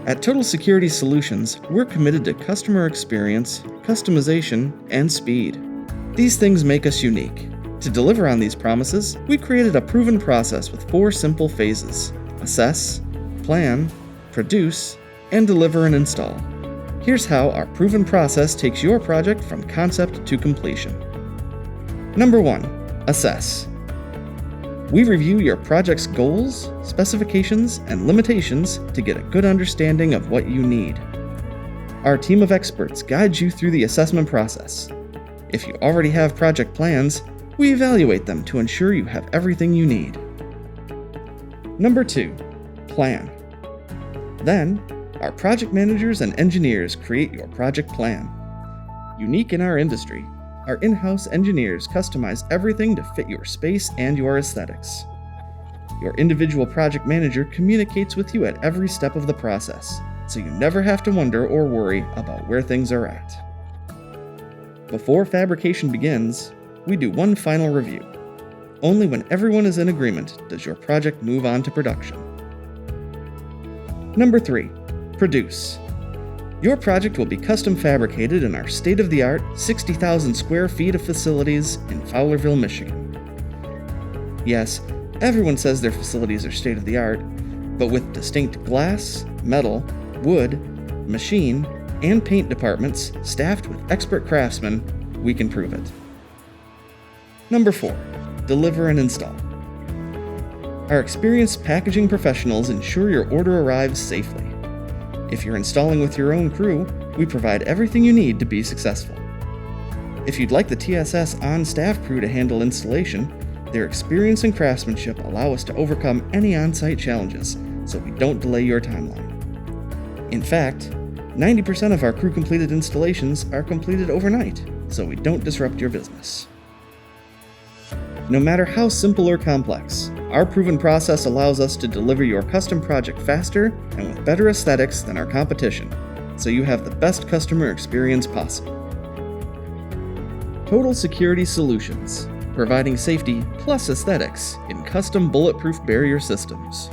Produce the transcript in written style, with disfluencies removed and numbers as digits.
At Total Security Solutions, we're committed to customer experience, customization, and speed. These things make us unique. To deliver on these promises, we've created a proven process with 4 simple phases: assess, plan, produce, and deliver and install. Here's how our proven process takes your project from concept to completion. Number 1. Assess. We review your project's goals, specifications, and limitations to get a good understanding of what you need. Our team of experts guides you through the assessment process. If you already have project plans, we evaluate them to ensure you have everything you need. Number 2. Plan. Then, our project managers and engineers create your project plan. Unique in our industry, our in-house engineers customize everything to fit your space and your aesthetics. Your individual project manager communicates with you at every step of the process, so you never have to wonder or worry about where things are at. Before fabrication begins, we do one final review. Only when everyone is in agreement does your project move on to production. Number 3. Produce. Your project will be custom fabricated in our state-of-the-art 60,000 square feet of facilities in Fowlerville, Michigan. Yes, everyone says their facilities are state-of-the-art, but with distinct glass, metal, wood, machine, and paint departments staffed with expert craftsmen, we can prove it. Number 4. Deliver and install. Our experienced packaging professionals ensure your order arrives safely. If you're installing with your own crew, we provide everything you need to be successful. If you'd like the TSS on-staff crew to handle installation, their experience and craftsmanship allow us to overcome any on-site challenges, so we don't delay your timeline. In fact, 90% of our crew-completed installations are completed overnight, so we don't disrupt your business. No matter how simple or complex, our proven process allows us to deliver your custom project faster and with better aesthetics than our competition, so you have the best customer experience possible. Total Security Solutions, providing safety plus aesthetics in custom bulletproof barrier systems.